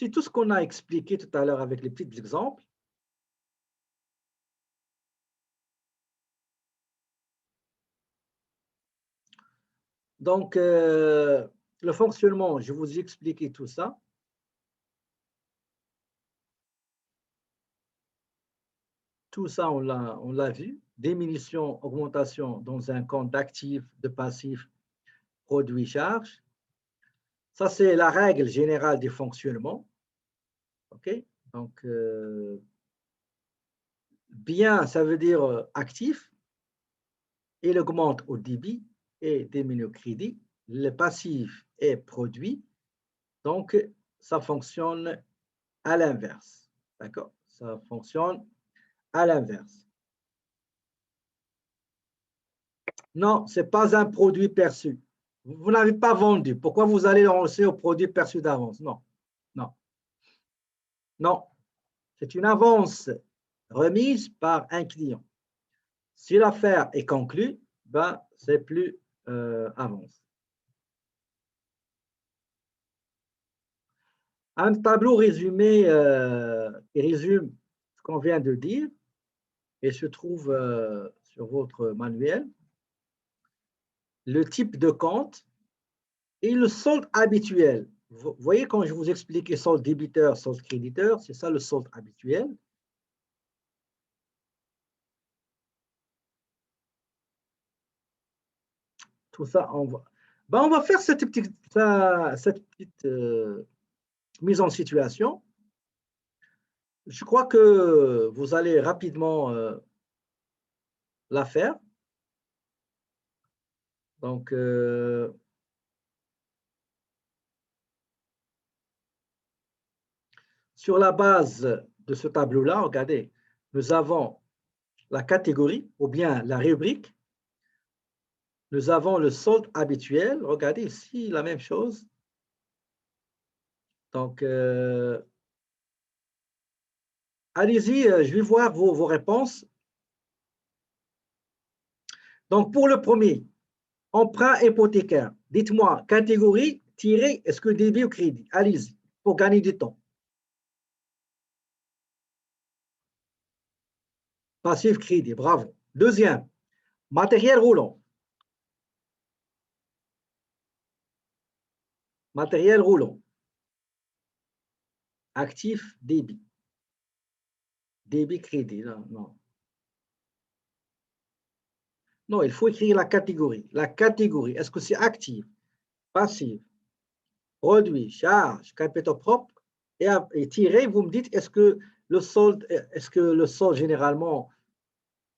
C'est tout ce qu'on a expliqué tout à l'heure avec les petits exemples. Donc, le fonctionnement, je vous ai expliqué tout ça. Tout ça, on l'a vu. Diminution, augmentation dans un compte d'actifs, de passifs, produit, charge. Ça, c'est la règle générale du fonctionnement. OK? Donc, bien, ça veut dire actif. Il augmente au débit et diminue au crédit. Le passif est produit. Donc, ça fonctionne à l'inverse. D'accord? Ça fonctionne à l'inverse. Non, ce n'est pas un produit perçu. Vous n'avez pas vendu. Pourquoi vous allez lancer au produit perçu d'avance? Non, non, non. C'est une avance remise par un client. Si l'affaire est conclue, ben, c'est plus avance. Un tableau résumé qui résume ce qu'on vient de dire et se trouve sur votre manuel. Le type de compte et le solde habituel. Vous voyez, quand je vous expliquais solde débiteur, solde créditeur, c'est ça le solde habituel. Tout ça, on va faire cette petite mise en situation. Je crois que vous allez rapidement la faire. Donc, sur la base de ce tableau-là, regardez, nous avons la catégorie ou bien la rubrique. Nous avons le solde habituel. Regardez ici, la même chose. Donc, allez-y, je vais voir vos réponses. Donc, pour le premier, emprunt hypothécaire. Dites-moi, catégorie, tiré, est-ce que débit ou crédit? Allez-y, pour gagner du temps. Passif, crédit, bravo. Deuxième, matériel roulant. Matériel roulant. Actif, débit. Débit, crédit, non, non. Non, il faut écrire la catégorie. La catégorie, est-ce que c'est actif, passif, produit, charge, capital propre et tiré, vous me dites, est-ce que le solde généralement,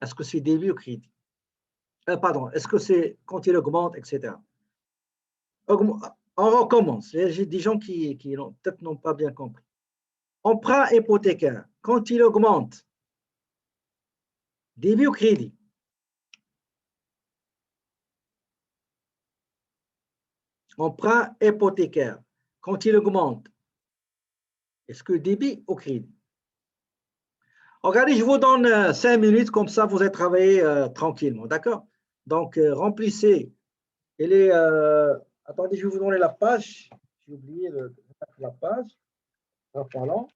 est-ce que c'est débit ou crédit? Pardon, est-ce que c'est quand il augmente, etc. On recommence. J'ai des gens qui peut-être n'ont pas bien compris. Emprunt hypothécaire, quand il augmente, débit ou crédit? Emprunt hypothécaire, quand il augmente, est-ce que débit ou crédit? Regardez, je vous donne 5 minutes, comme ça vous allez travailler tranquillement, d'accord? Donc, remplissez. Attendez, je vais vous donner la page. J'ai oublié de mettre la page. En parlant.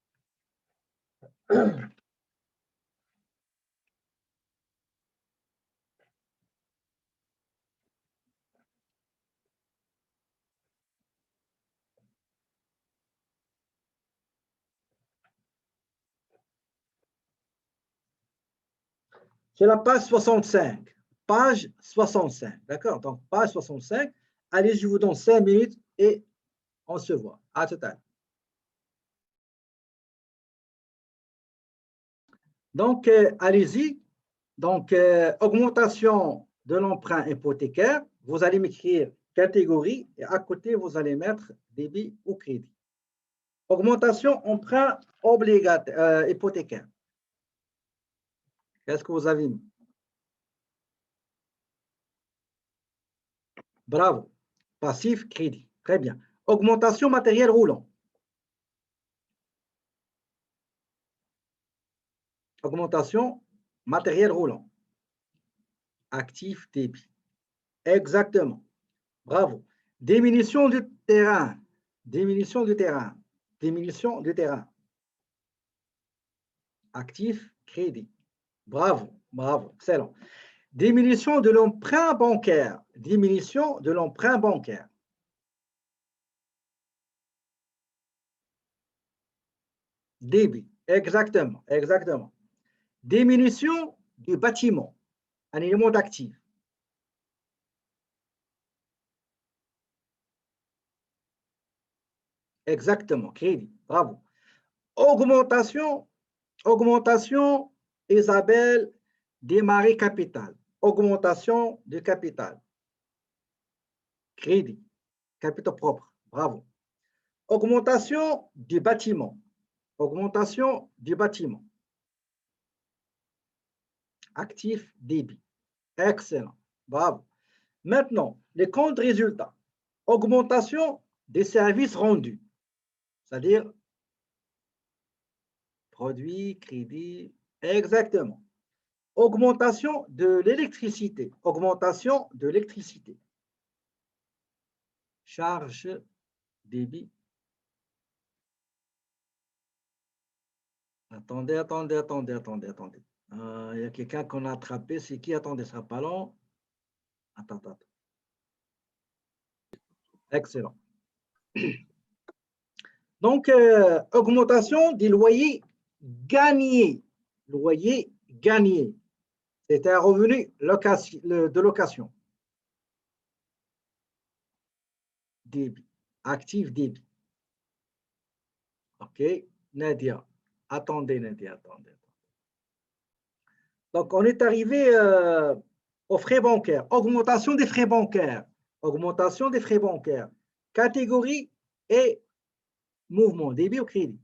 C'est la page 65. Page 65, d'accord? Donc, page 65. Allez, je vous donne 5 minutes et on se voit. À tout à l'heure. Donc, allez-y. Donc, augmentation de l'emprunt hypothécaire. Vous allez m'écrire catégorie et à côté, vous allez mettre débit ou crédit. Augmentation emprunt obligataire, hypothécaire. Qu'est-ce que vous avez mis? Bravo. Passif, crédit. Très bien. Augmentation matériel roulant. Augmentation matériel roulant. Actif, débit. Exactement. Bravo. Diminution du terrain. Diminution du terrain. diminution du terrain. Actif, crédit. Bravo, bravo, excellent. Diminution de l'emprunt bancaire. Diminution de l'emprunt bancaire. Débit, exactement, exactement. Diminution du bâtiment, un élément d'actif. Exactement, crédit, bravo. Augmentation, augmentation, Isabelle, démarrer capital. Augmentation du capital. Crédit, capital propre, bravo. Augmentation du bâtiment. Augmentation du bâtiment. Actif, débit. Excellent, bravo. Maintenant, les comptes résultats. Augmentation des services rendus, c'est-à-dire produits, crédits, exactement. Augmentation de l'électricité. Augmentation de l'électricité. Charge, débit. Attendez, attendez, attendez, attendez, attendez. Il y a quelqu'un qu'on a attrapé. C'est qui? Attendez, ce sera pas long. Attends, attends. Excellent. Donc, augmentation des loyers gagnés. Loyer gagné. C'est un revenu de location. Débit. Actif, débit. OK. Nadia. Attendez, Nadia, attendez. Donc, on est arrivé aux frais bancaires. Augmentation des frais bancaires. Augmentation des frais bancaires. Catégorie et mouvement. Débit ou crédit?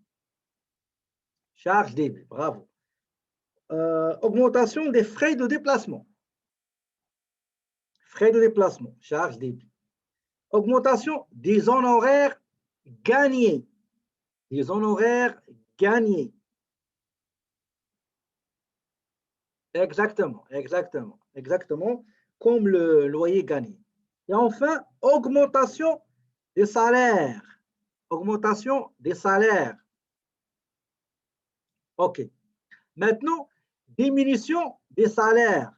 Charge, débit. Bravo. Augmentation des frais de déplacement. Frais de déplacement. Charge, débit. Augmentation des honoraires gagnés. Des honoraires gagnés. Exactement, exactement, exactement, comme le loyer gagné. Et enfin, augmentation des salaires. Augmentation des salaires. OK. Maintenant, diminution des salaires.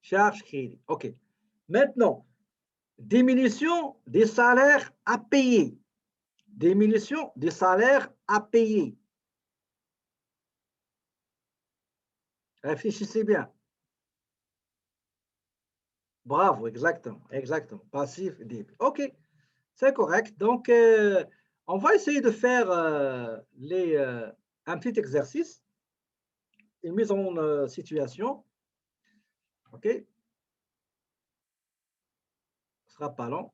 Charge crédit. OK. Maintenant, diminution des salaires à payer. Diminution des salaires à payer. Réfléchissez bien. Bravo, exactement, exactement. Passif, débit. OK, c'est correct. Donc, on va essayer de faire un petit exercice, une mise en situation. OK, ce sera pas long.